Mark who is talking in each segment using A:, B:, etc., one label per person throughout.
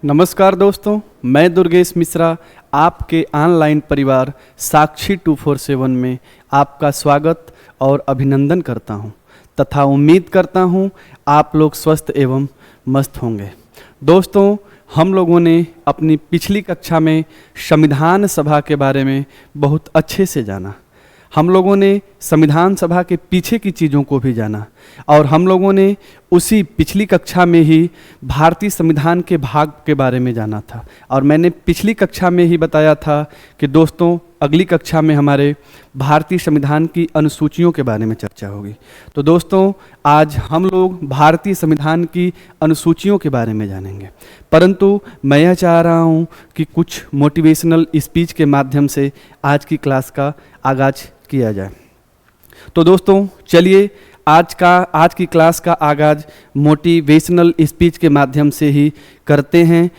A: नमस्कार दोस्तों, मैं दुर्गेश मिश्रा आपके ऑनलाइन परिवार साक्षी 247 में आपका स्वागत और अभिनंदन करता हूं तथा उम्मीद करता हूं आप लोग स्वस्थ एवं मस्त होंगे। दोस्तों, हम लोगों ने अपनी पिछली कक्षा में संविधान सभा के बारे में बहुत अच्छे से जाना। हम लोगों ने संविधान सभा के पीछे की चीज़ों को भी जाना और हम लोगों ने उसी पिछली कक्षा में ही भारतीय संविधान के भाग के बारे में जाना था। और मैंने पिछली कक्षा में ही बताया था कि दोस्तों अगली कक्षा में हमारे भारतीय संविधान की अनुसूचियों के बारे में चर्चा होगी। तो दोस्तों आज हम लोग भारतीय संविधान की अनुसूचियों के बारे में जानेंगे, परंतु मैं यह चाह रहा हूँ कि कुछ मोटिवेशनल स्पीच के माध्यम से आज की क्लास का आगाज़ किया जाए। तो दोस्तों चलिए आज की क्लास का आगाज़ मोटिवेशनल स्पीच के माध्यम से ही करते हैं।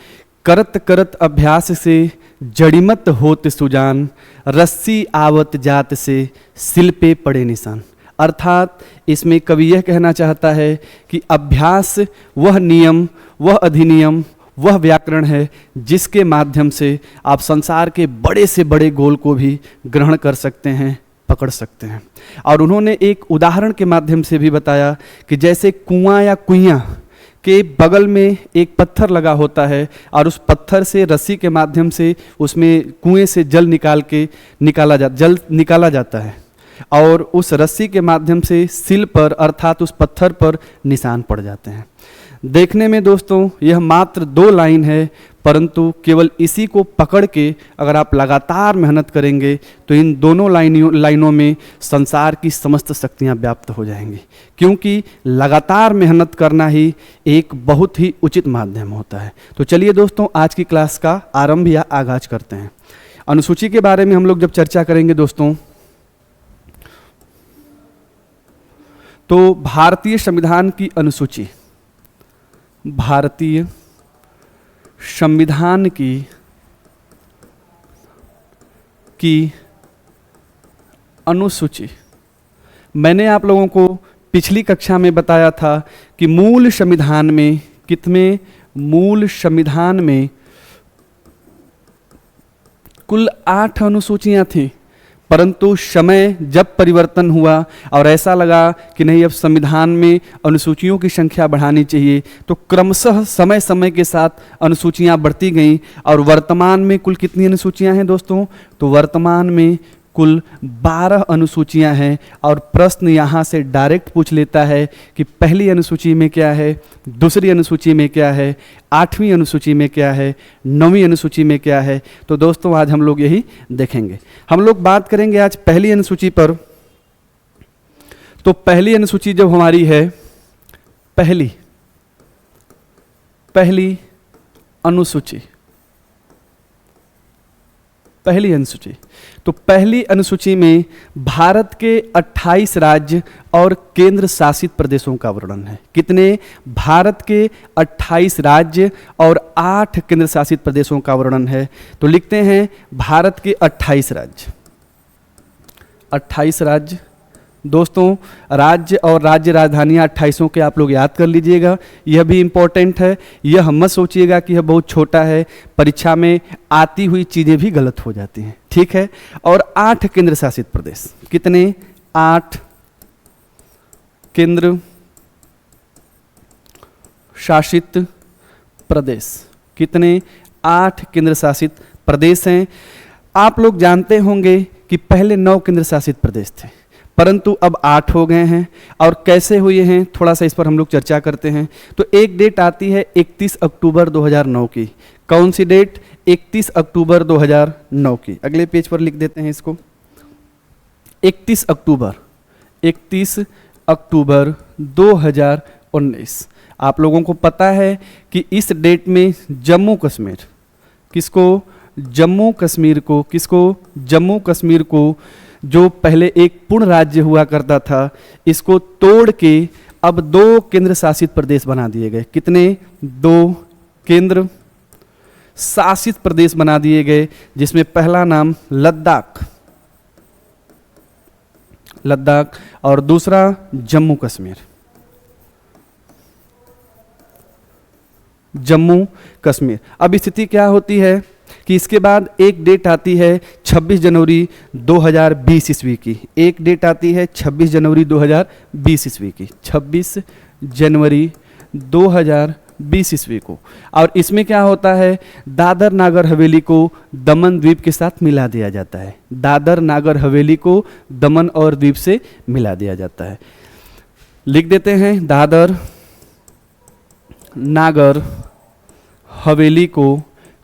A: करत करत अभ्यास से जड़िमत होत सुजान, रस्सी आवत जात से सिल पे पड़े निशान। अर्थात इसमें कवि यह कहना चाहता है कि अभ्यास वह नियम, वह अधिनियम, वह व्याकरण है जिसके माध्यम से आप संसार के बड़े से बड़े गोल को भी ग्रहण कर सकते हैं, पकड़ सकते हैं। और उन्होंने एक उदाहरण के माध्यम से भी बताया कि जैसे कुआं या कुइयां के बगल में एक पत्थर लगा होता है और उस पत्थर से रस्सी के माध्यम से उसमें कुएं से जल निकाला जाता है और उस रस्सी के माध्यम से सिल पर अर्थात उस पत्थर पर निशान पड़ जाते हैं। देखने में दोस्तों यह मात्र 2 लाइन है, परंतु केवल इसी को पकड़ के अगर आप लगातार मेहनत करेंगे तो इन दोनों लाइनों में संसार की समस्त शक्तियां व्याप्त हो जाएंगी, क्योंकि लगातार मेहनत करना ही एक बहुत ही उचित माध्यम होता है। तो चलिए दोस्तों आज की क्लास का आरंभ या आगाज करते हैं। अनुसूची के बारे में हम लोग जब चर्चा करेंगे दोस्तों, तो भारतीय संविधान की अनुसूची, भारतीय संविधान की अनुसूची, मैंने आप लोगों को पिछली कक्षा में बताया था कि मूल संविधान में कुल 8 अनुसूचियां थीं, परंतु समय जब परिवर्तन हुआ और ऐसा लगा कि नहीं अब संविधान में अनुसूचियों की संख्या बढ़ानी चाहिए, तो क्रमशः समय समय के साथ अनुसूचियां बढ़ती गईं और वर्तमान में कुल कितनी अनुसूचियां हैं दोस्तों? तो वर्तमान में कुल 12 अनुसूचियां हैं। और प्रश्न यहाँ से डायरेक्ट पूछ लेता है कि पहली अनुसूची में क्या है, दूसरी अनुसूची में क्या है, 8वीं अनुसूची में क्या है, 9वीं अनुसूची में क्या है। तो दोस्तों आज हम लोग यही देखेंगे। हम लोग बात करेंगे आज पहली अनुसूची पर। तो पहली अनुसूची जब हमारी है, पहली अनुसूची, तो पहली अनुसूची में भारत के 28 राज्य और केंद्र शासित प्रदेशों का वर्णन है। कितने? भारत के 28 राज्य और 8 केंद्र शासित प्रदेशों का वर्णन है। तो लिखते हैं भारत के 28 राज्य। 28 राज्य दोस्तों, राज्य और राज्य राजधानियां 28 के आप लोग याद कर लीजिएगा, यह भी इम्पोर्टेंट है। यह मत सोचिएगा कि यह बहुत छोटा है, परीक्षा में आती हुई चीज़ें भी गलत हो जाती हैं, ठीक है। और 8 केंद्र शासित प्रदेश, कितने? 8 केंद्र शासित प्रदेश। कितने? 8 केंद्र शासित प्रदेश हैं। आप लोग जानते होंगे कि पहले 9 केंद्र शासित प्रदेश थे, परंतु अब 8 हो गए हैं। और कैसे हुए हैं थोड़ा सा इस पर हम लोग चर्चा करते हैं। तो एक डेट आती है 31 अक्टूबर 2009 की। कौन सी डेट? 31 अक्टूबर 2009 की। अगले पेज पर लिख देते हैं इसको। 31 अक्टूबर 2019। आप लोगों को पता है कि इस डेट में जम्मू कश्मीर को जो पहले एक पूर्ण राज्य हुआ करता था, इसको तोड़ के अब 2 केंद्र शासित प्रदेश बना दिए गए। कितने? 2 केंद्र शासित प्रदेश बना दिए गए, जिसमें पहला नाम लद्दाख और दूसरा जम्मू जम्मू कश्मीर। अब स्थिति क्या होती है कि इसके बाद एक डेट आती है 26 जनवरी 2020 ईस्वी की। एक डेट आती है 26 जनवरी 2020 ईस्वी की, 26 जनवरी 2020 ईस्वी को। और इसमें क्या होता है, दादर नागर हवेली को दमन द्वीप के साथ मिला दिया जाता है। दादर नागर हवेली को दमन और द्वीप से मिला दिया जाता है। लिख देते हैं, दादर नागर हवेली को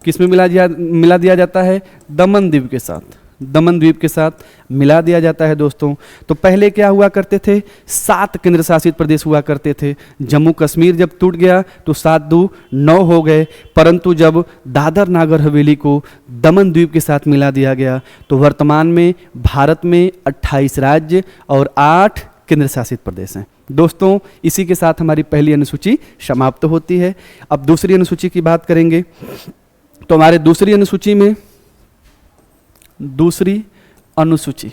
A: किस में मिला दिया जाता है, दमन द्वीप के साथ। दमन द्वीप के साथ मिला दिया जाता है दोस्तों। तो पहले क्या हुआ करते थे, 7 केंद्र शासित प्रदेश हुआ करते थे। जम्मू कश्मीर जब टूट गया तो 7 दूनी 9 हो गए, परंतु जब दादर नागर हवेली को दमन द्वीप के साथ मिला दिया गया तो वर्तमान में भारत में 28 राज्य और 8 केंद्र शासित प्रदेश हैं। दोस्तों इसी के साथ हमारी पहली अनुसूची समाप्त होती है। अब दूसरी अनुसूची की बात करेंगे तो हमारे दूसरी अनुसूची में दूसरी अनुसूची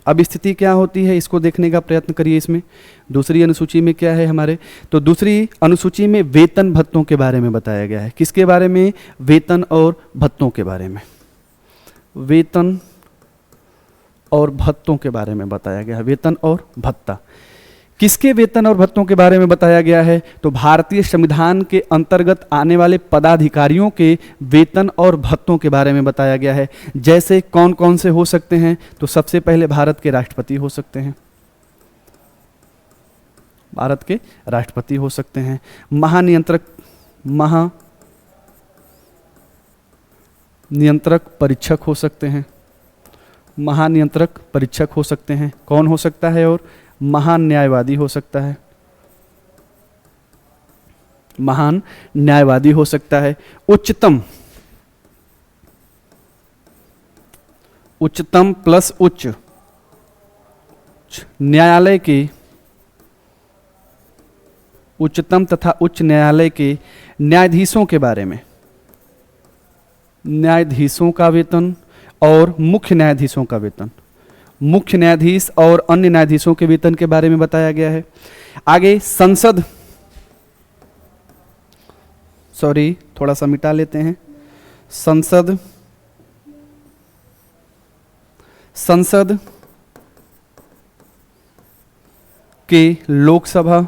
A: अब स्थिति क्या होती है इसको देखने का प्रयत्न करिए। इसमें दूसरी अनुसूची में क्या है हमारे, तो दूसरी अनुसूची में वेतन भत्तों के बारे में बताया गया है। किसके बारे में, वेतन और भत्तों के बारे में। वेतन और भत्तों के बारे में बताया गया है। वेतन और भत्ता, किसके वेतन और भत्तों के बारे में बताया गया है, तो भारतीय संविधान के अंतर्गत आने वाले पदाधिकारियों के वेतन और भत्तों के बारे में बताया गया है। जैसे कौन कौन से हो सकते हैं, तो सबसे पहले भारत के राष्ट्रपति हो सकते हैं। भारत के राष्ट्रपति हो सकते हैं। महानियंत्रक परीक्षक हो सकते हैं। महानियंत्रक परीक्षक हो सकते हैं। कौन हो सकता है, और महान न्यायवादी हो सकता है। महान न्यायवादी हो सकता है। उच्चतम प्लस उच्च न्यायालय के, उच्चतम तथा उच्च न्यायालय के न्यायाधीशों के बारे में, न्यायाधीशों का वेतन और मुख्य न्यायाधीशों का वेतन, मुख्य न्यायाधीश और अन्य न्यायाधीशों के वेतन के बारे में बताया गया है। आगे थोड़ा सा मिटा लेते हैं। संसद के लोकसभा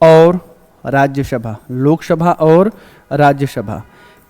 A: और राज्यसभा, लोकसभा और राज्यसभा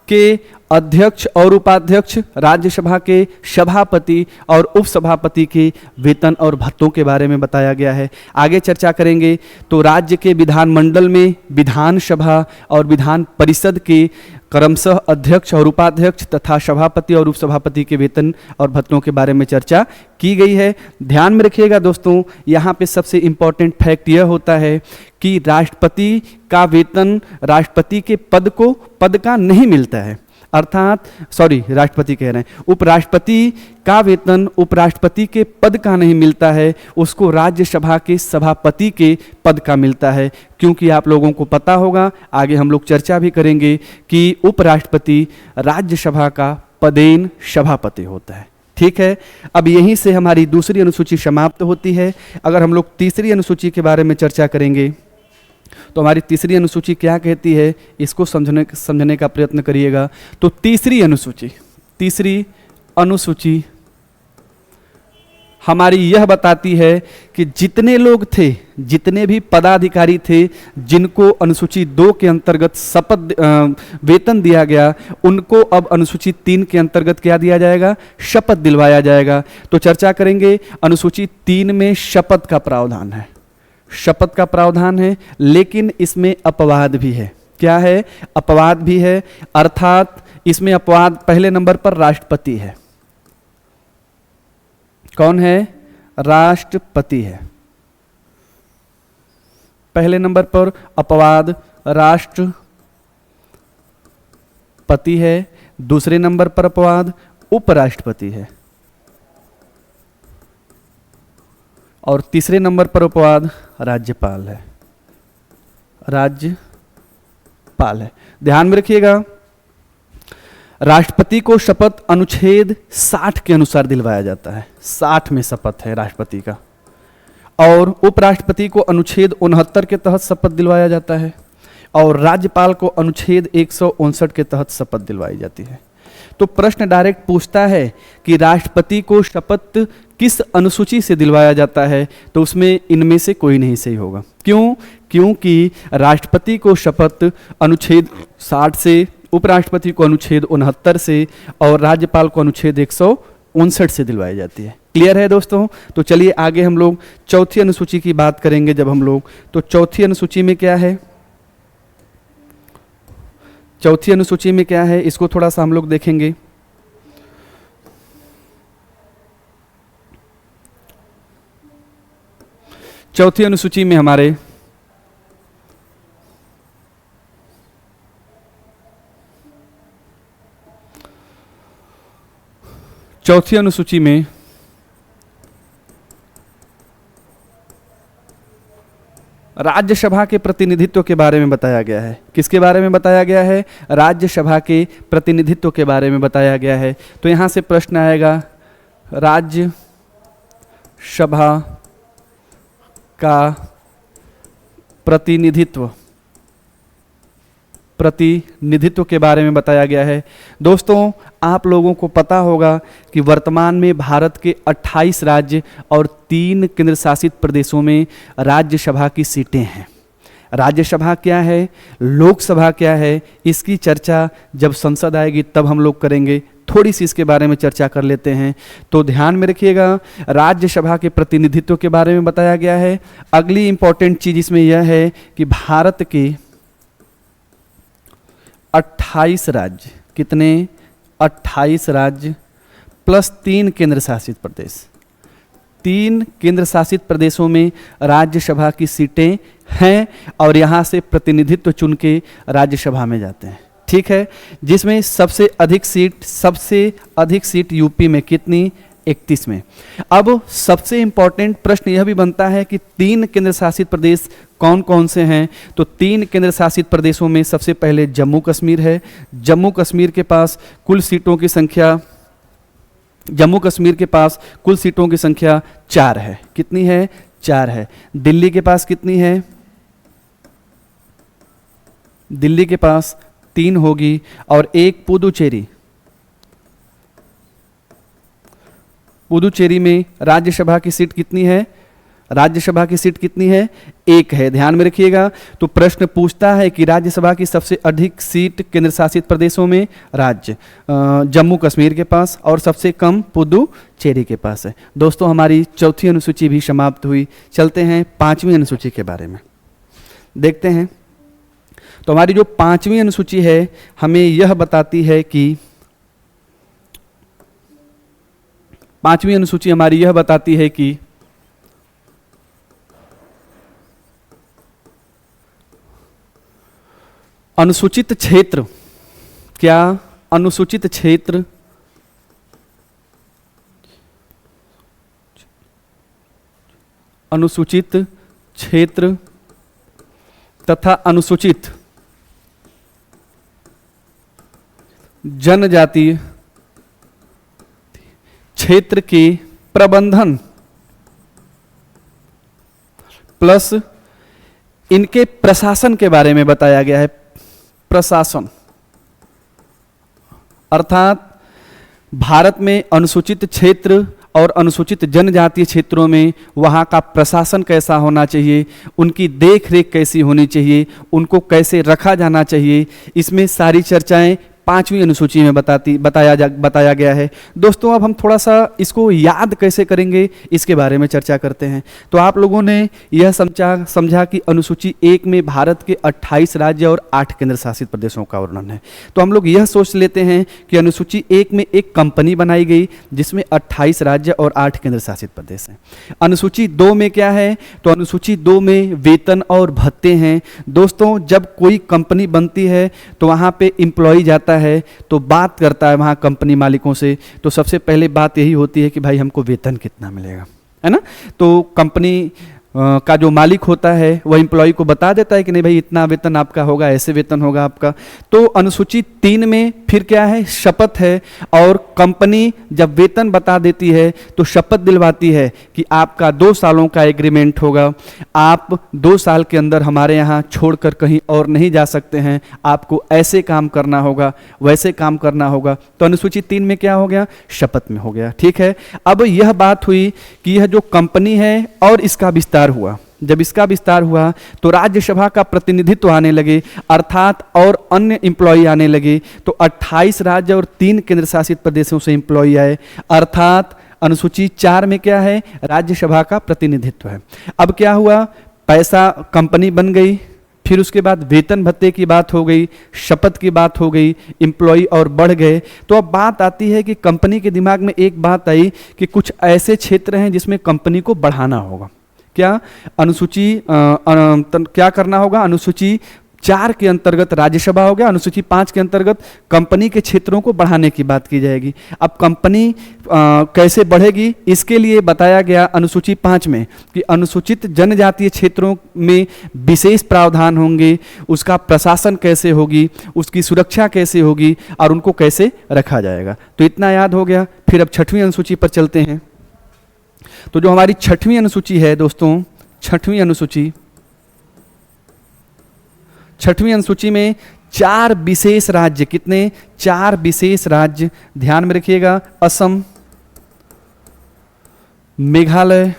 A: के अध्यक्ष और उपाध्यक्ष, राज्यसभा के सभापति और उपसभापति के वेतन और भत्तों के बारे में बताया गया है। आगे चर्चा करेंगे तो राज्य के विधानमंडल में विधानसभा और विधान परिषद के क्रमशः अध्यक्ष और उपाध्यक्ष तथा सभापति और उपसभापति के वेतन और भत्तों के बारे में चर्चा की गई है। ध्यान में रखिएगा दोस्तों, यहाँ पे सबसे इम्पॉर्टेंट फैक्ट यह होता है कि राष्ट्रपति का वेतन राष्ट्रपति के पद का नहीं मिलता है, अर्थात राष्ट्रपति कह रहे हैं, उपराष्ट्रपति का वेतन उपराष्ट्रपति के पद का नहीं मिलता है, उसको राज्यसभा के सभापति के पद का मिलता है। क्योंकि आप लोगों को पता होगा, आगे हम लोग चर्चा भी करेंगे कि उपराष्ट्रपति राज्यसभा का पदेन सभापति होता है। ठीक है, अब यहीं से हमारी दूसरी अनुसूची समाप्त होती है। अगर हम लोग तीसरी अनुसूची के बारे में चर्चा करेंगे तो हमारी तीसरी अनुसूची क्या कहती है, इसको समझने का प्रयत्न करिएगा। तो तीसरी अनुसूची हमारी यह बताती है कि जितने लोग थे, जितने भी पदाधिकारी थे जिनको अनुसूची 2 के अंतर्गत वेतन दिया गया, उनको अब अनुसूची 3 के अंतर्गत क्या दिया जाएगा, शपथ दिलवाया जाएगा। तो चर्चा करेंगे, अनुसूची 3 में शपथ का प्रावधान है, शपथ का प्रावधान है, लेकिन इसमें अपवाद भी है। क्या है, अपवाद भी है, अर्थात इसमें अपवाद पहले नंबर पर राष्ट्रपति है। कौन है, राष्ट्रपति है। पहले नंबर पर अपवाद राष्ट्रपति है, दूसरे नंबर पर अपवाद उपराष्ट्रपति है, और तीसरे नंबर पर अपवाद राज्यपाल है। राज्यपाल है। ध्यान में रखिएगा, राष्ट्रपति को शपथ अनुच्छेद 60 के अनुसार दिलवाया जाता है। 60 में शपथ है राष्ट्रपति का। और उपराष्ट्रपति को अनुच्छेद 69 के तहत शपथ दिलवाया जाता है और राज्यपाल को अनुच्छेद 159 के तहत शपथ दिलवाई जाती है। तो प्रश्न डायरेक्ट पूछता है कि राष्ट्रपति को शपथ किस अनुसूची से दिलवाया जाता है, तो उसमें इनमें से कोई नहीं सही होगा। क्यों? क्योंकि राष्ट्रपति को शपथ अनुच्छेद 60 से, उपराष्ट्रपति को अनुच्छेद 69 से और राज्यपाल को अनुच्छेद 159 से दिलवाई जाती है। क्लियर है दोस्तों? तो चलिए आगे हम लोग चौथी अनुसूची की बात करेंगे। जब हम लोग, तो चौथी अनुसूची में क्या है, चौथी अनुसूची में क्या है, इसको थोड़ा सा हम लोग देखेंगे। चौथी अनुसूची में हमारे चौथी अनुसूची में राज्यसभा के प्रतिनिधित्व के बारे में बताया गया है। किसके बारे में बताया गया है? राज्यसभा के प्रतिनिधित्व के बारे में बताया गया है। तो यहाँ से प्रश्न आएगा, राज्यसभा का प्रतिनिधित्व के बारे में बताया गया है। दोस्तों आप लोगों को पता होगा कि वर्तमान में भारत के 28 राज्य और 3 केंद्र शासित प्रदेशों में राज्यसभा की सीटें हैं। राज्यसभा क्या है, लोकसभा क्या है, इसकी चर्चा जब संसद आएगी तब हम लोग करेंगे। थोड़ी सी इसके बारे में चर्चा कर लेते हैं। तो ध्यान में रखिएगा, राज्यसभा के प्रतिनिधित्व के बारे में बताया गया है। अगली इंपॉर्टेंट चीज इसमें यह है कि भारत के 28 राज्य, कितने? 28 राज्य प्लस 3 केंद्र शासित प्रदेश, 3 केंद्र शासित प्रदेशों में राज्यसभा की सीटें हैं और यहाँ से प्रतिनिधित्व चुन के राज्यसभा में जाते हैं। ठीक है, जिसमें सबसे अधिक सीट यूपी में कितनी? 31 में। अब सबसे इंपॉर्टेंट प्रश्न यह भी बनता है कि 3 केंद्र शासित प्रदेश कौन कौन से हैं? तो 3 केंद्र शासित प्रदेशों में सबसे पहले जम्मू कश्मीर है। जम्मू कश्मीर के पास कुल सीटों की संख्या 4 है। कितनी है? 4 है। दिल्ली के पास कितनी है? दिल्ली के पास 3 होगी और एक पुदुचेरी। पुदुचेरी में राज्यसभा की सीट कितनी है? राज्यसभा की सीट कितनी है? 1 है। ध्यान में रखिएगा। तो प्रश्न पूछता है कि राज्यसभा की सबसे अधिक सीट केंद्र शासित प्रदेशों में राज्य जम्मू कश्मीर के पास और सबसे कम पुदुचेरी के पास है। दोस्तों हमारी चौथी अनुसूची भी समाप्त हुई। चलते हैं 5वीं अनुसूची के बारे में देखते हैं। तो हमारी जो 5वीं अनुसूची है हमें यह बताती है कि 5वीं अनुसूची हमारी यह बताती है कि अनुसूचित क्षेत्र, क्या? अनुसूचित क्षेत्र तथा अनुसूचित जनजातीय क्षेत्र के प्रबंधन प्लस इनके प्रशासन के बारे में बताया गया है। प्रशासन अर्थात भारत में अनुसूचित क्षेत्र और अनुसूचित जनजातीय क्षेत्रों में वहाँ का प्रशासन कैसा होना चाहिए, उनकी देख रेख कैसी होनी चाहिए, उनको कैसे रखा जाना चाहिए, इसमें सारी चर्चाएं 5वीं अनुसूची में बताया गया है। दोस्तों अब हम थोड़ा सा इसको याद कैसे करेंगे इसके बारे में चर्चा करते हैं। तो आप लोगों ने यह समझा कि अनुसूची 1 में भारत के 28 राज्य और 8 केंद्र शासित प्रदेशों का वर्णन है। तो हम लोग यह सोच लेते हैं कि अनुसूची 1 में एक कंपनी बनाई गई जिसमें 28 राज्य और 8 केंद्र शासित प्रदेश हैं। अनुसूची 2 में क्या है? तो अनुसूची 2 में वेतन और भत्ते हैं। दोस्तों जब कोई कंपनी बनती है तो वहाँ पे एम्प्लॉय जाता है तो बात करता है वहाँ कंपनी मालिकों से। तो सबसे पहले बात यही होती है कि भाई हमको वेतन कितना मिलेगा, है ना। तो कंपनी का जो मालिक होता है वह एम्प्लॉय को बता देता है कि नहीं भाई इतना वेतन आपका होगा, ऐसे वेतन होगा आपका। तो अनुसूची 3 में फिर क्या है, शपथ है। और कंपनी जब वेतन बता देती है तो शपथ दिलवाती है कि आपका 2 सालों का एग्रीमेंट होगा, आप 2 साल के अंदर हमारे यहाँ छोड़कर कहीं और नहीं जा सकते हैं, आपको ऐसे काम करना होगा, वैसे काम करना होगा। तो अनुसूची 3 में क्या हो गया, शपथ में हो गया। ठीक है, अब यह बात हुई कि यह जो कंपनी है और इसका विस्तार हुआ। जब इसका विस्तार हुआ तो राज्यसभा का प्रतिनिधित्व आने लगे, अर्थात और अन्य एम्प्लॉय आने लगे। तो 28 राज्य और 3 केंद्र शासित प्रदेशों से एम्प्लॉय आए, अर्थात अनुसूची 4 में क्या है, राज्यसभा का प्रतिनिधित्व है। अब क्या हुआ, पैसा कंपनी बन गई, फिर उसके बाद वेतन भत्ते की बात हो गई, शपथ की बात हो गई, एम्प्लॉय और बढ़ गए। तो अब बात आती है कि कंपनी के दिमाग में एक बात आई कि कुछ ऐसे क्षेत्र हैं जिसमें कंपनी को बढ़ाना होगा। क्या अनुसूची क्या करना होगा, अनुसूची 4 के अंतर्गत राज्यसभा हो गया, अनुसूची 5 के अंतर्गत कंपनी के क्षेत्रों को बढ़ाने की बात की जाएगी। अब कंपनी कैसे बढ़ेगी, इसके लिए बताया गया अनुसूची 5 में कि अनुसूचित जनजातीय क्षेत्रों में विशेष प्रावधान होंगे, उसका प्रशासन कैसे होगी, उसकी सुरक्षा कैसे होगी और उनको कैसे रखा जाएगा। तो इतना याद हो गया। फिर अब 6वीं अनुसूची पर चलते हैं। तो जो हमारी 6वीं अनुसूची है दोस्तों, 6वीं अनुसूची, 6वीं अनुसूची में 4 विशेष राज्य, कितने, 4 विशेष राज्य ध्यान में रखिएगा, असम, मेघालय,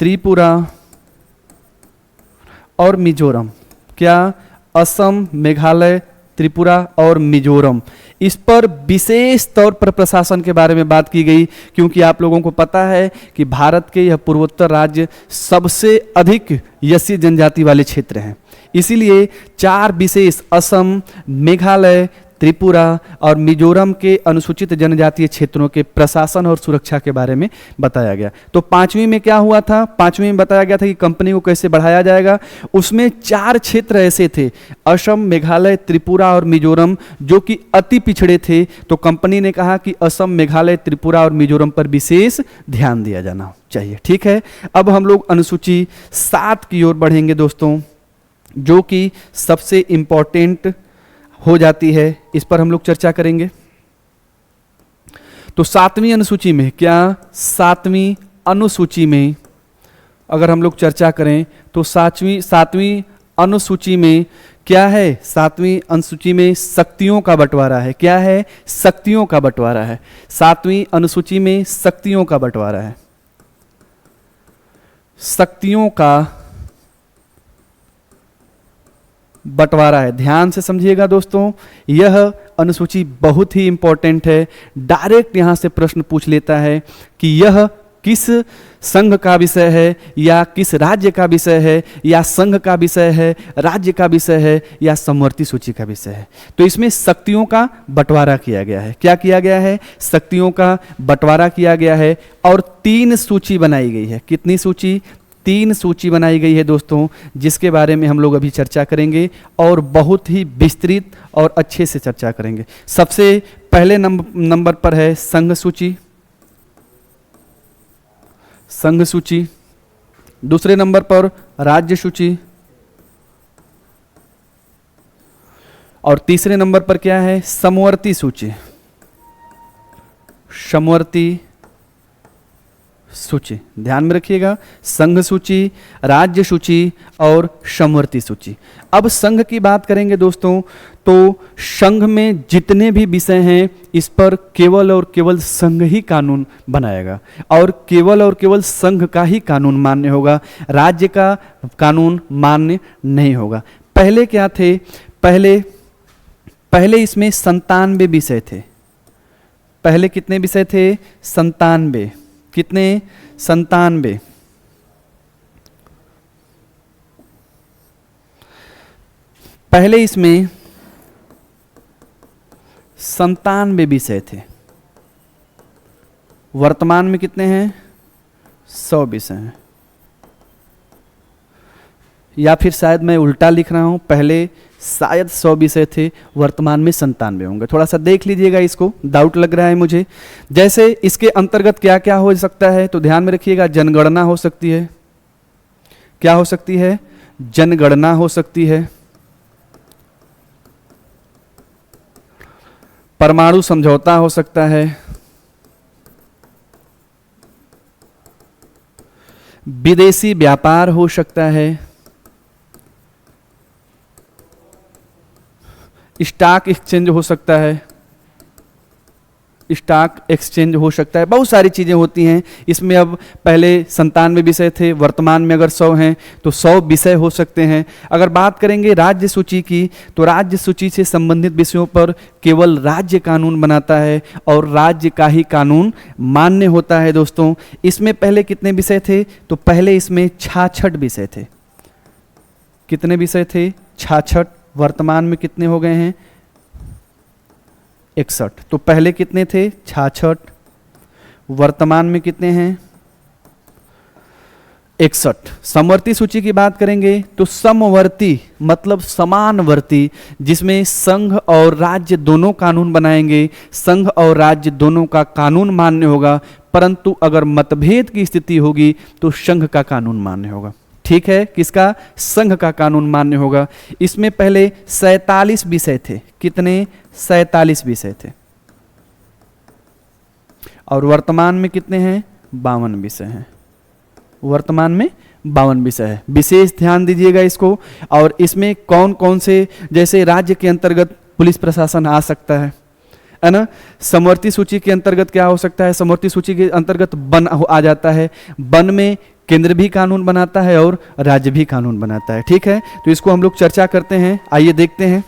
A: त्रिपुरा और मिजोरम। क्या, असम, मेघालय, त्रिपुरा और मिजोरम, इस पर विशेष तौर पर प्रशासन के बारे में बात की गई, क्योंकि आप लोगों को पता है कि भारत के यह पूर्वोत्तर राज्य सबसे अधिक एससी जनजाति वाले क्षेत्र हैं। इसीलिए 4 विशेष असम, मेघालय, त्रिपुरा और मिजोरम के अनुसूचित जनजातीय क्षेत्रों के प्रशासन और सुरक्षा के बारे में बताया गया। तो 5वीं में क्या हुआ था, 5वीं में बताया गया था कि कंपनी को कैसे बढ़ाया जाएगा। उसमें 4 क्षेत्र ऐसे थे, असम, मेघालय, त्रिपुरा और मिजोरम, जो कि अति पिछड़े थे। तो कंपनी ने कहा कि असम, मेघालय, त्रिपुरा और मिजोरम पर विशेष ध्यान दिया जाना चाहिए। ठीक है, अब हम लोग अनुसूची 7 की ओर बढ़ेंगे दोस्तों, जो कि सबसे इंपॉर्टेंट हो जाती है, इस पर हम लोग चर्चा करेंगे। तो 7वीं अनुसूची में क्या, 7वीं अनुसूची में अगर हम लोग चर्चा करें तो 7वीं अनुसूची में क्या है, 7वीं अनुसूची में शक्तियों का बंटवारा है। क्या है, शक्तियों का बंटवारा है। 7वीं अनुसूची में शक्तियों का बंटवारा है, शक्तियों का बंटवारा है। ध्यान से समझिएगा दोस्तों, यह अनुसूची बहुत ही इंपॉर्टेंट है। डायरेक्ट यहां से प्रश्न पूछ लेता है कि यह किस संघ का विषय है, या किस राज्य का विषय है, या संघ का विषय है, राज्य का विषय है, या समवर्ती सूची का विषय है। तो इसमें शक्तियों का बंटवारा किया गया है। क्या किया गया है, शक्तियों का बंटवारा किया गया है। और 3 सूची बनाई गई है। कितनी सूची, 3 सूची बनाई गई है दोस्तों, जिसके बारे में हम लोग अभी चर्चा करेंगे और बहुत ही विस्तृत और अच्छे से चर्चा करेंगे। सबसे पहले नंबर पर है संघ सूची, संघ सूची। दूसरे नंबर पर राज्य सूची, और तीसरे नंबर पर क्या है, समवर्ती सूची, समवर्ती सूची। ध्यान में रखिएगा, संघ सूची, राज्य सूची और समवर्ती सूची। अब संघ की बात करेंगे दोस्तों, तो संघ में जितने भी विषय हैं इस पर केवल और केवल संघ ही कानून बनाएगा, और केवल संघ का ही कानून मान्य होगा, राज्य का कानून मान्य नहीं होगा। पहले क्या थे, पहले इसमें 97 विषय थे। पहले कितने विषय थे, 97। कितने, 97। पहले इसमें 97 विषय थे। वर्तमान में कितने हैं, 100 विषय हैं। या फिर शायद मैं उल्टा लिख रहा हूं, पहले शायद 100 विषय थे, वर्तमान में 97 होंगे। थोड़ा सा देख लीजिएगा, इसको डाउट लग रहा है मुझे। जैसे इसके अंतर्गत क्या क्या हो सकता है, तो ध्यान में रखिएगा, जनगणना हो सकती है। क्या हो सकती है? जनगणना हो सकती है। परमाणु समझौता हो सकता है। विदेशी व्यापार हो सकता है। स्टॉक एक्सचेंज हो सकता है। स्टॉक एक्सचेंज हो सकता है। बहुत सारी चीज़ें होती हैं इसमें। अब पहले 97 विषय थे, वर्तमान में अगर 100 हैं तो 100 विषय हो सकते हैं। अगर बात करेंगे राज्य सूची की, तो राज्य सूची से संबंधित विषयों पर केवल राज्य कानून बनाता है और राज्य का ही कानून मान्य होता है दोस्तों। इसमें पहले कितने विषय थे? तो पहले इसमें 66 विषय थे। कितने विषय थे? 66। वर्तमान में कितने हो गए हैं? 61। तो पहले कितने थे? 66। वर्तमान में कितने हैं? 61। समवर्ती सूची की बात करेंगे तो समवर्ती मतलब समानवर्ती, जिसमें संघ और राज्य दोनों कानून बनाएंगे, संघ और राज्य दोनों का कानून मान्य होगा, परंतु अगर मतभेद की स्थिति होगी तो संघ का कानून मान्य होगा। ठीक है, किसका? संघ का कानून मान्य होगा। इसमें पहले 47 विषय थे। कितने? 47 विषय थे। और वर्तमान में कितने हैं? 52 विषय हैं। वर्तमान में 52 विषय है। विशेष ध्यान दीजिएगा इसको। और इसमें कौन कौन से, जैसे राज्य के अंतर्गत पुलिस प्रशासन आ सकता है ना। समवर्ती सूची के अंतर्गत क्या हो सकता है? समवर्ती सूची के अंतर्गत वन आ जाता है। वन में केंद्र भी कानून बनाता है और राज्य भी कानून बनाता है। ठीक है, तो इसको हम लोग चर्चा करते हैं। आइए देखते हैं।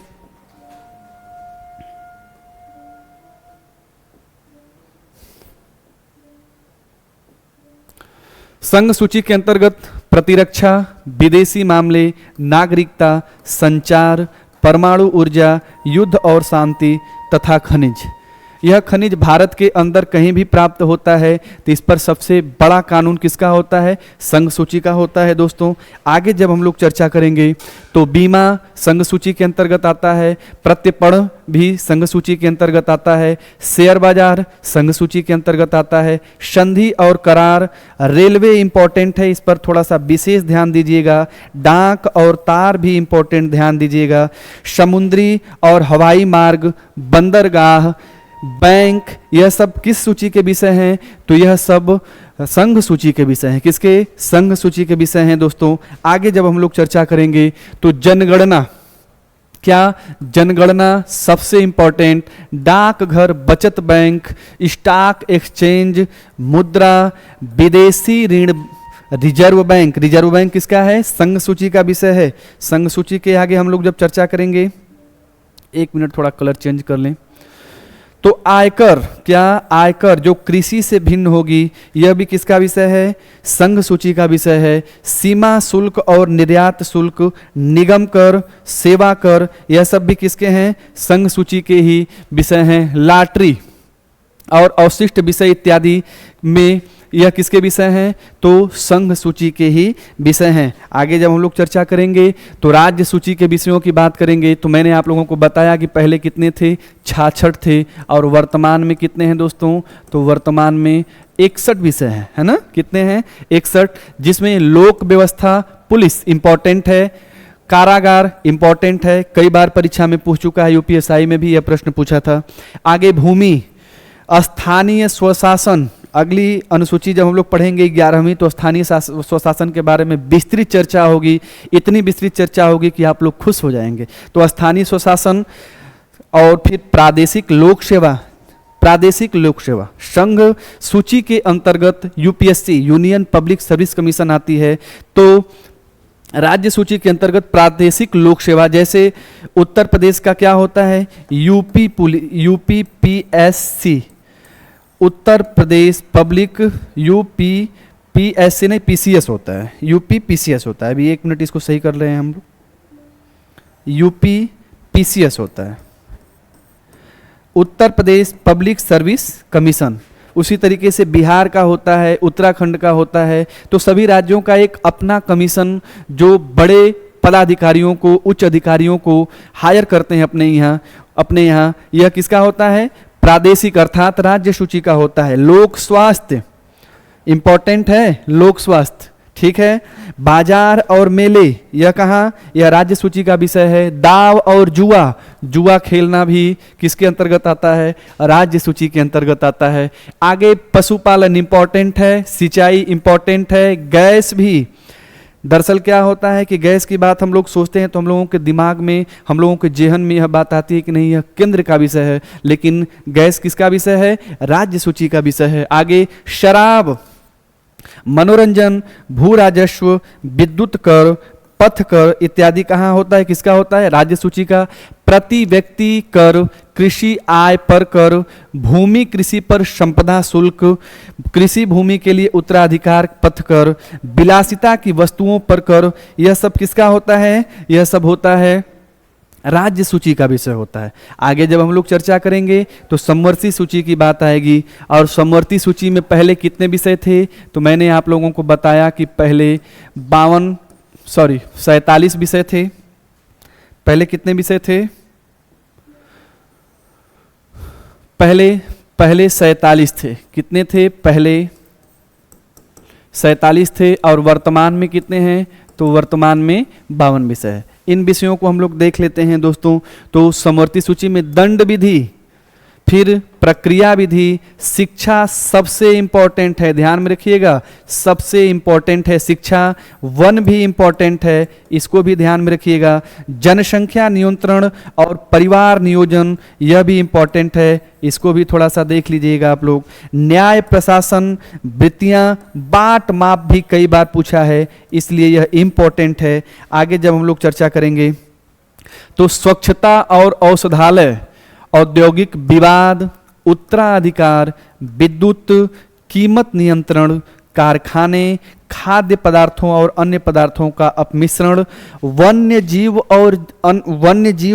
A: संघ सूची के अंतर्गत प्रतिरक्षा, विदेशी मामले, नागरिकता, संचार, परमाणु ऊर्जा, युद्ध और शांति तथा खनिज। यह खनिज भारत के अंदर कहीं भी प्राप्त होता है, तो इस पर सबसे बड़ा कानून किसका होता है? संघ सूची का होता है दोस्तों। आगे जब हम लोग चर्चा करेंगे तो बीमा संघ सूची के अंतर्गत आता है, प्रत्यर्पण भी संघ सूची के अंतर्गत आता है, शेयर बाजार संघ सूची के अंतर्गत आता है, संधि और करार, रेलवे इंपॉर्टेंट है, इस पर थोड़ा सा विशेष ध्यान दीजिएगा, डाक और तार भी इंपॉर्टेंट ध्यान दीजिएगा, समुद्री और हवाई मार्ग, बंदरगाह, बैंक, यह सब किस सूची के विषय हैं? तो यह सब संघ सूची के विषय हैं। किसके? संघ सूची के विषय हैं दोस्तों। आगे जब हम लोग चर्चा करेंगे तो जनगणना, क्या? जनगणना सबसे इंपॉर्टेंट, डाकघर, बचत बैंक, स्टॉक एक्सचेंज, मुद्रा, विदेशी ऋण, रिजर्व बैंक। रिजर्व बैंक किसका है? संघ सूची का विषय है। संघ सूची के आगे हम लोग जब चर्चा करेंगे, एक मिनट थोड़ा कलर चेंज कर लें, तो आयकर, क्या? आयकर जो कृषि से भिन्न होगी, यह भी किसका विषय है? संघ सूची का विषय है। सीमा शुल्क और निर्यात शुल्क, निगम कर, सेवा कर, यह सब भी किसके हैं? संघ सूची के ही विषय हैं। लॉटरी और अवशिष्ट विषय इत्यादि में यह किसके विषय हैं? तो संघ सूची के ही विषय हैं। आगे जब हम लोग चर्चा करेंगे तो राज्य सूची के विषयों की बात करेंगे। तो मैंने आप लोगों को बताया कि पहले कितने थे? 66 थे। और वर्तमान में कितने हैं दोस्तों? तो वर्तमान में 61 विषय हैं, है ना। कितने हैं? 61, जिसमें लोक व्यवस्था, पुलिस इंपॉर्टेंट है, कारागार इंपॉर्टेंट है, कई बार परीक्षा में पूछ चुका है, यूपीएसआई में भी यह प्रश्न पूछा था। आगे भूमि, स्थानीय स्वशासन, अगली अनुसूची जब हम लोग पढ़ेंगे 11वीं, तो स्थानीय स्वशासन के बारे में विस्तृत चर्चा होगी। इतनी विस्तृत चर्चा होगी कि आप लोग खुश हो जाएंगे। तो स्थानीय स्वशासन और फिर प्रादेशिक लोक सेवा। प्रादेशिक लोक सेवा संघ सूची के अंतर्गत UPSC, union public service commission आती है। तो राज्य सूची के अंतर्गत प्रादेशिक लोक सेवा, जैसे उत्तर प्रदेश का क्या होता है? UP PSC, Uttar Pradesh public, UP PSC नहीं, पीसीएस होता है, यूपी पीसीएस होता है। अभी एक मिनट इसको सही कर रहे हैं हम लोग, यूपी पीसीएस होता है, Uttar Pradesh public service commission. उसी तरीके से बिहार का होता है, उत्तराखंड का होता है। तो सभी राज्यों का एक अपना कमीशन जो बड़े पदाधिकारियों को, उच्च अधिकारियों को हायर करते हैं अपने यहाँ। यह किसका होता है? प्रादेशिक अर्थात राज्य सूची का होता है। लोक स्वास्थ्य इंपॉर्टेंट है, लोक स्वास्थ्य, ठीक है। बाजार और मेले, यह कहाँ? यह राज्य सूची का विषय है। दाव और जुआ, जुआ खेलना भी किसके अंतर्गत आता है? राज्य सूची के अंतर्गत आता है। आगे पशुपालन इंपॉर्टेंट है, सिंचाई इंपॉर्टेंट है, गैस भी। दरअसल क्या होता है कि गैस की बात हम लोग सोचते हैं तो हम लोगों के दिमाग में, हम लोगों के जेहन में यह बात आती है कि नहीं यह केंद्र का विषय है, लेकिन गैस किसका विषय है? राज्य सूची का विषय है। आगे शराब, मनोरंजन, भू राजस्व, विद्युत कर, पथ कर इत्यादि कहाँ होता है? किसका होता है? राज्य सूची का। प्रति व्यक्ति कर, कृषि आय पर कर, भूमि कृषि पर संपदा शुल्क, कृषि भूमि के लिए उत्तराधिकार पथ कर, विलासिता की वस्तुओं पर कर, यह सब किसका होता है? यह सब होता है राज्य सूची का विषय होता है। आगे जब हम लोग चर्चा करेंगे तो समवर्ती सूची की बात आएगी। और समवर्ती सूची में पहले कितने विषय थे? तो मैंने आप लोगों को बताया कि पहले 47 विषय थे। पहले कितने विषय थे? पहले 47 थे। कितने थे? पहले 47 थे। और वर्तमान में कितने हैं? तो वर्तमान में 52 विषय है। इन विषयों को हम लोग देख लेते हैं दोस्तों। तो समवर्ती सूची में दंड विधि, फिर प्रक्रिया विधि, शिक्षा सबसे इंपॉर्टेंट है, ध्यान में रखिएगा, सबसे इंपॉर्टेंट है शिक्षा। वन भी इंपॉर्टेंट है, इसको भी ध्यान में रखिएगा। जनसंख्या नियंत्रण और परिवार नियोजन, यह भी इंपॉर्टेंट है, इसको भी थोड़ा सा देख लीजिएगा आप लोग। न्याय प्रशासन, वृत्तियां, बाट माप भी कई बार पूछा है, इसलिए यह इंपॉर्टेंट है। आगे जब हम लोग चर्चा करेंगे तो स्वच्छता और औषधालय, औद्योगिक विवाद, उत्तराधिकार, विद्युत, कीमत नियंत्रण, कारखाने, खाद्य पदार्थों और अन्य पदार्थों का अपमिश्रण, वन्य जीव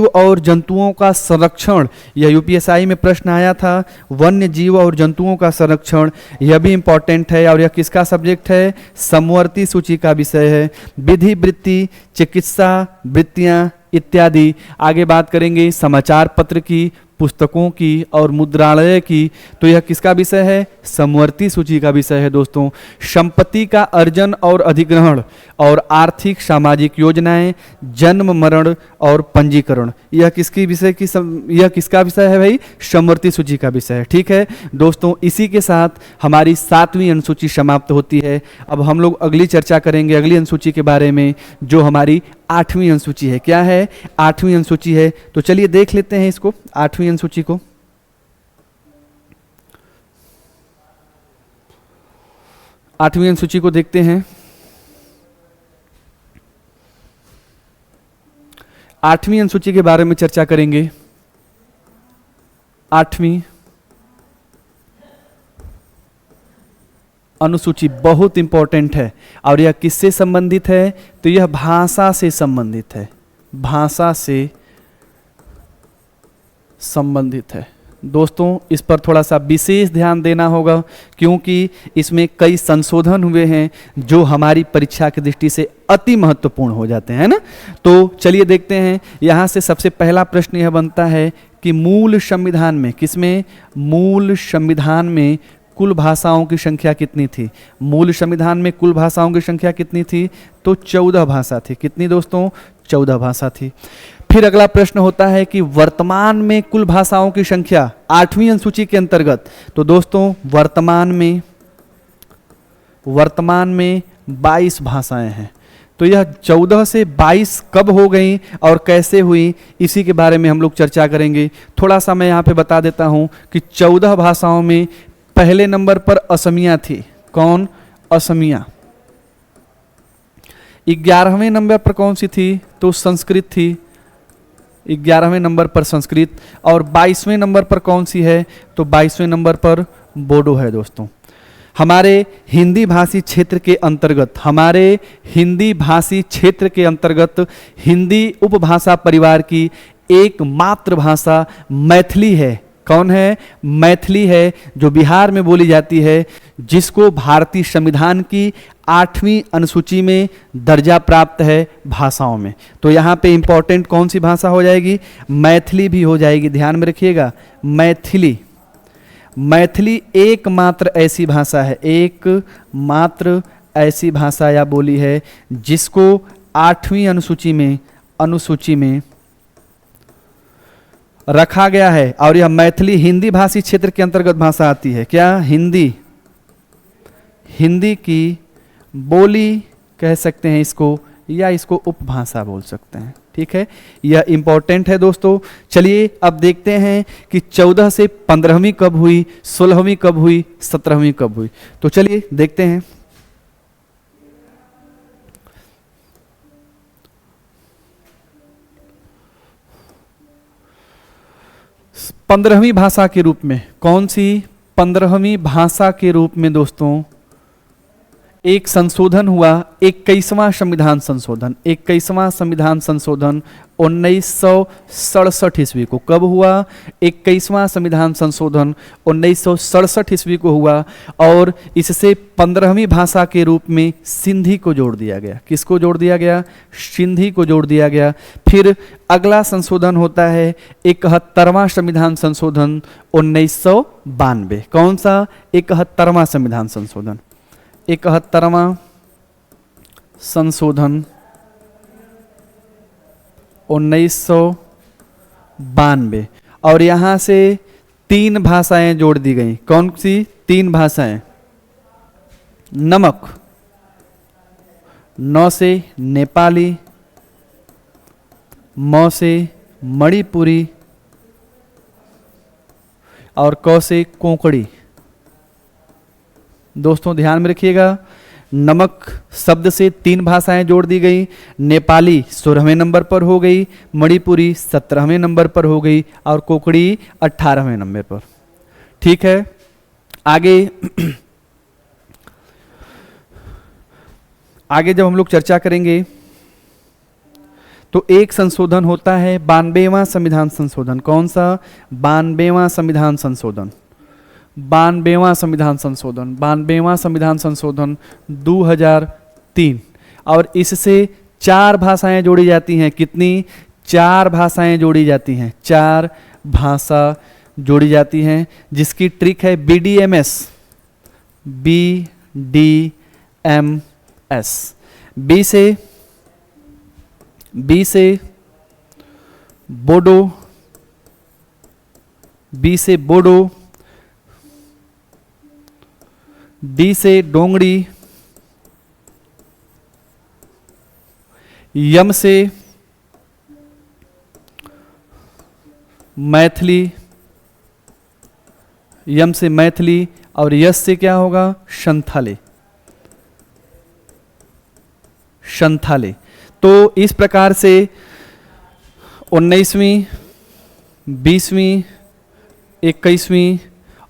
A: और जंतुओं का संरक्षण, यह यूपीएसआई में प्रश्न आया था, वन्य जीव और जंतुओं का संरक्षण, यह भी इंपॉर्टेंट है। और यह किसका सब्जेक्ट है? समवर्ती सूची का विषय है। विधि वृत्ति, चिकित्सा वृत्तियां इत्यादि। आगे बात करेंगे समाचार पत्र की, पुस्तकों की और मुद्रालय की, तो यह किसका विषय है? समवर्ती सूची का विषय है दोस्तों। संपत्ति का अर्जन और अधिग्रहण और आर्थिक सामाजिक योजनाएं, जन्म मरण और पंजीकरण, यह किसकी विषय की यह किसका विषय है भाई? समवर्ती सूची का विषय है। ठीक है दोस्तों, इसी के साथ हमारी 7वीं अनुसूची समाप्त होती है। अब हम लोग अगली चर्चा करेंगे अगली अनुसूची के बारे में, जो हमारी 8वीं अनुसूची है। क्या है? 8वीं अनुसूची है। तो चलिए देख लेते हैं इसको, 8वीं अनुसूची को। आठवीं अनुसूची को देखते हैं। 8वीं अनुसूची के बारे में चर्चा करेंगे। 8वीं अनुसूची बहुत इंपॉर्टेंट है। और यह किससे संबंधित है? तो यह भाषा से संबंधित है, भाषा से संबंधित है दोस्तों। इस पर थोड़ा सा विशेष ध्यान देना होगा, क्योंकि इसमें कई संशोधन हुए हैं जो हमारी परीक्षा की दृष्टि से अति महत्वपूर्ण हो जाते हैं ना। तो चलिए देखते हैं। यहाँ से सबसे पहला प्रश्न यह बनता है कि मूल संविधान में, किसमें? मूल संविधान में कुल भाषाओं की संख्या कितनी थी? मूल संविधान में कुल भाषाओं की संख्या कितनी थी? तो 14 भाषा थी। कितनी दोस्तों? 14 भाषा थी। फिर अगला प्रश्न होता है कि वर्तमान में कुल भाषाओं की संख्या 8वीं अनुसूची के अंतर्गत। तो दोस्तों वर्तमान में 22 भाषाएं हैं। तो यह 14 से 22 कब हो गई और कैसे हुई, इसी के बारे में हम लोग चर्चा करेंगे। थोड़ा सा मैं यहाँ पे बता देता हूँ कि 14 भाषाओं में पहले नंबर पर असमिया थी। कौन? असमिया। 11वें नंबर पर कौन सी थी? तो संस्कृत थी। 11वें नंबर पर संस्कृत। और 22वें नंबर पर कौन सी है? तो 22वें नंबर पर बोडो है दोस्तों। हमारे हिंदी भाषी क्षेत्र के अंतर्गत हिंदी उपभाषा परिवार की एकमात्र भाषा मैथिली है। कौन है? मैथिली है, जो बिहार में बोली जाती है, जिसको भारतीय संविधान की 8वीं अनुसूची में दर्जा प्राप्त है भाषाओं में। तो यहाँ पे इंपॉर्टेंट कौन सी भाषा हो जाएगी? मैथिली भी हो जाएगी, ध्यान में रखिएगा। मैथिली, मैथिली एकमात्र ऐसी भाषा है, एकमात्र ऐसी भाषा या बोली है जिसको 8वीं अनुसूची में रखा गया है। और यह मैथिली हिंदी भाषी क्षेत्र के अंतर्गत भाषा आती है। क्या? हिंदी की बोली कह सकते हैं इसको, या इसको उपभाषा बोल सकते हैं। ठीक है, यह इंपॉर्टेंट है दोस्तों। चलिए अब देखते हैं कि 14 से 15वीं कब हुई, 16वीं कब हुई, 17वीं कब हुई। तो चलिए देखते हैं। 15वीं भाषा के रूप में, कौन सी? 15वीं भाषा के रूप में दोस्तों एक संशोधन हुआ, 21वां संविधान संशोधन। 21वां संविधान संशोधन 1967 ईस्वी को कब हुआ? 21वां संविधान संशोधन 1967 ईस्वी को हुआ। और इससे 15वीं भाषा के रूप में सिंधी को जोड़ दिया गया। किसको जोड़ दिया गया? सिंधी को जोड़ दिया गया। फिर अगला संशोधन होता है 71वां संविधान संशोधन 1992। कौन सा? 71वां संविधान संशोधन। 71वां संशोधन 1992। और यहाँ से 3 भाषाएं जोड़ दी गई। कौन सी 3 भाषाएं? नमक, न से नेपाली, म से मणिपुरी और क से कोंकणी। दोस्तों ध्यान में रखिएगा, नमक शब्द से 3 भाषाएं जोड़ दी गई। नेपाली 16वें नंबर पर हो गई, मणिपुरी 17वें नंबर पर हो गई और कोंकणी 18वें नंबर पर। ठीक है, आगे आगे जब हम लोग चर्चा करेंगे तो एक संशोधन होता है 92वां संविधान संशोधन। कौन सा? 92वां संविधान संशोधन। 92वां संविधान संशोधन, 92वां संविधान संशोधन 2003। और इससे 4 भाषाएं जोड़ी जाती हैं। कितनी? 4 भाषाएं जोड़ी जाती हैं। 4 भाषा जोड़ी जाती हैं, जिसकी ट्रिक है BDMS। BDMS। बी से बोडो, बी से बोडो, डी से डोंगरी, यम से मैथिली, यम से मैथिली और यस से क्या होगा? संथाली। संथाली। तो इस प्रकार से 19वीं, 20वीं, 21वीं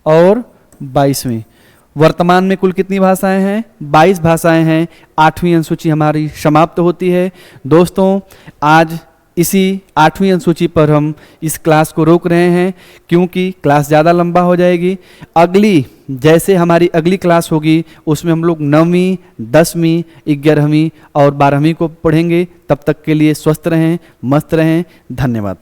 A: और 22वीं, वर्तमान में कुल कितनी भाषाएं हैं? 22 भाषाएं हैं। 8वीं अनुसूची हमारी समाप्त होती है। दोस्तों आज इसी 8वीं अनुसूची पर हम इस क्लास को रोक रहे हैं, क्योंकि क्लास ज़्यादा लंबा हो जाएगी। अगली जैसे हमारी अगली क्लास होगी उसमें हम लोग 9वीं, 10वीं, 11वीं और 12वीं को पढ़ेंगे। तब तक के लिए स्वस्थ रहें, मस्त रहें। धन्यवाद।